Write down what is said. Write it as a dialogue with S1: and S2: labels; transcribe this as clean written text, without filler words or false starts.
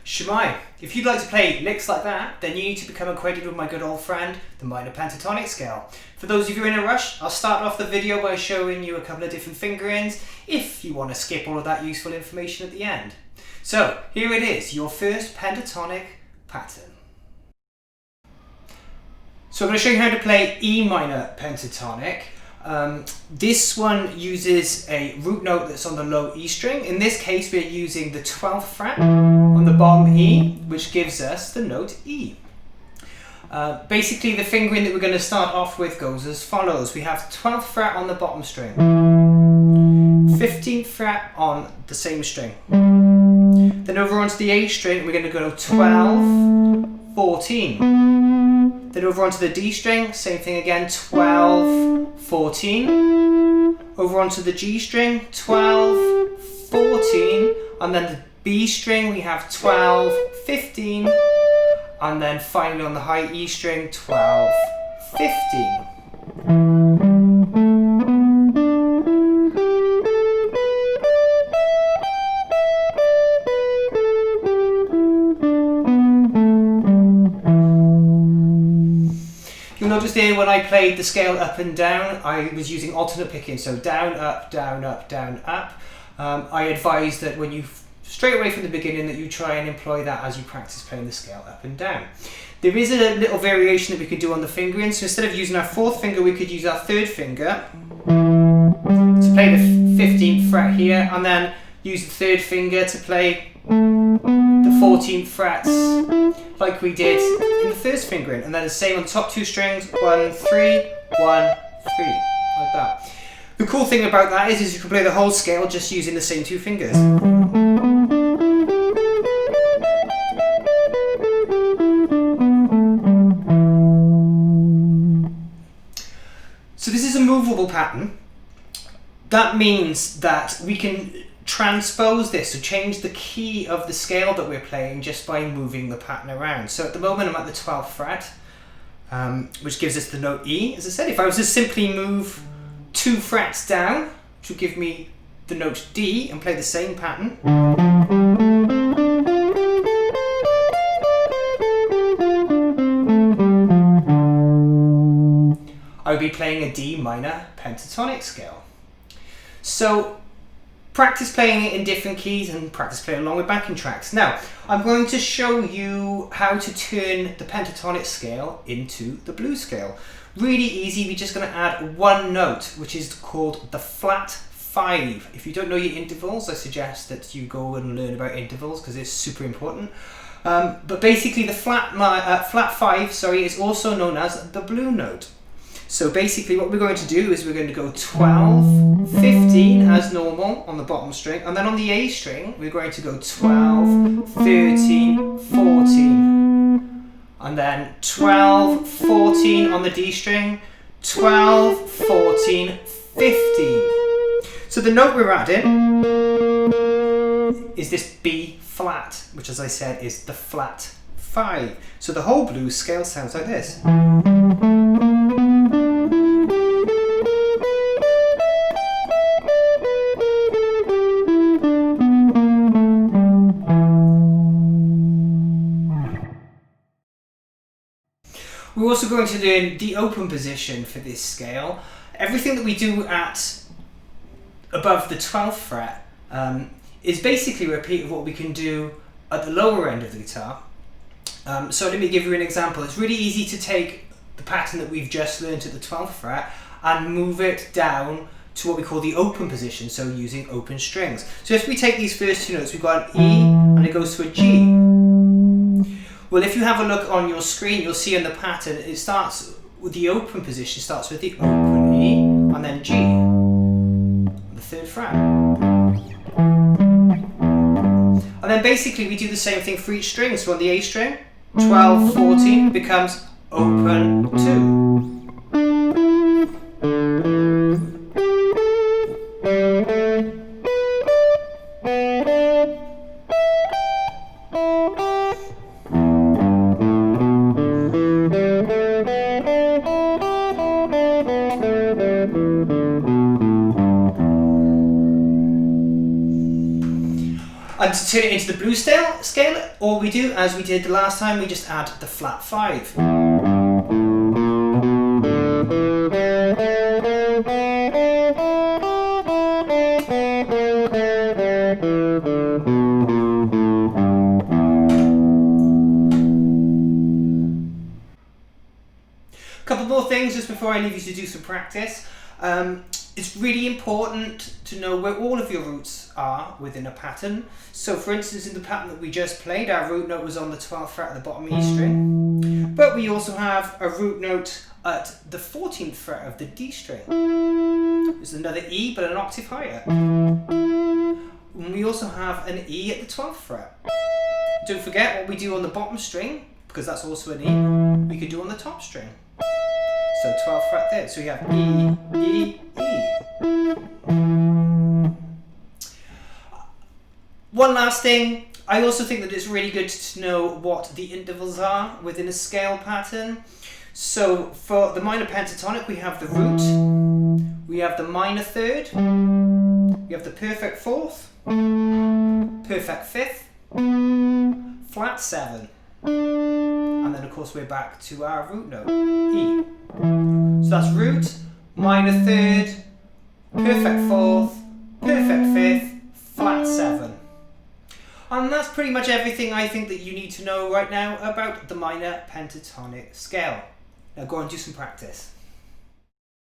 S1: Shemai, if you'd like to play licks like that, then you need to become acquainted with my good old friend, the minor pentatonic scale. For those of you in a rush, I'll start off the video by showing you a couple of different fingerings if you want to skip all of that useful information at the end. So, here it is, your first pentatonic pattern. So I'm going to show you how to play E minor pentatonic. This one uses a root note that's on the low E string. In this case we're using the 12th fret on the bottom E, which gives us the note E. Basically the fingering that we're going to start off with goes as follows. We have 12th fret on the bottom string, 15th fret on the same string, then over onto the A string we're going to go 12, 14, then over onto the D string, same thing again, 12, 14, over onto the G string, 12, 14, and then the B string we have 12, 15, and then finally on the high E string 12, 15. You'll notice there when I played the scale up and down, I was using alternate picking, so down, up, down, up, down, up. I advise that when you straight away from the beginning that you try and employ that as you practice playing the scale up and down. There is a little variation that we could do on the fingering, so instead of using our 4th finger we could use our 3rd finger to play the 15th fret here, and then use the 3rd finger to play the 14th frets like we did in the first fingering, and then the same on the top 2 strings, 1, 3, 1, 3, like that. The cool thing about that is you can play the whole scale just using the same 2 fingers. So this is a movable pattern. That means that we can transpose this, so change the key of the scale that we're playing just by moving the pattern around. So at the moment I'm at the 12th fret, which gives us the note E. As I said, if I was to simply move 2 frets down, which will give me the note D, and play the same pattern, I would be playing a D minor pentatonic scale. So practice playing it in different keys and practice playing along with backing tracks. Now, I'm going to show you how to turn the pentatonic scale into the blues scale. Really easy, we're just going to add one note, which is called the flat 5. If you don't know your intervals, I suggest that you go and learn about intervals because it's super important. But basically the flat 5, is also known as the blue note. So basically what we're going to do is we're going to go 12, 15 as normal on the bottom string, and then on the A string we're going to go 12, 13, 14, and then 12, 14 on the D string, 12, 14, 15. So the note we're adding is this B flat, which as I said is the flat 5. So the whole blues scale sounds like this. We're also going to learn the open position for this scale. Everything that we do at above the 12th fret is basically a repeat of what we can do at the lower end of the guitar. So let me give you an example. It's really easy to take the pattern that we've just learned at the 12th fret and move it down to what we call the open position, so using open strings. So if we take these first 2 notes, we've got an E and it goes to a G. Well, if you have a look on your screen, you'll see in the pattern, it starts with the open position, starts with the open E and then G on the 3rd fret. And then basically we do the same thing for each string. So on the A string, 12, 14 becomes open 2. And to turn it into the blues scale, all we do, as we did the last time, we just add the flat 5. A couple more things just before I leave you to do some practice. It's really important to know where all of your roots are within a pattern. So for instance, in the pattern that we just played, our root note was on the 12th fret of the bottom E string, but we also have a root note at the 14th fret of the D string. There's another E, but an octave higher. And we also have an E at the 12th fret. Don't forget what we do on the bottom string, because that's also an E, we could do on the top string. So 12th fret there. So you have E, E, E. One last thing, I also think that it's really good to know what the intervals are within a scale pattern. So for the minor pentatonic, we have the root, we have the minor third, we have the perfect fourth, perfect fifth, flat 7. And then of course we're back to our root note, E. So that's root, minor third, perfect fourth, perfect fifth, flat 7. And that's pretty much everything I think that you need to know right now about the minor pentatonic scale. Now go and do some practice.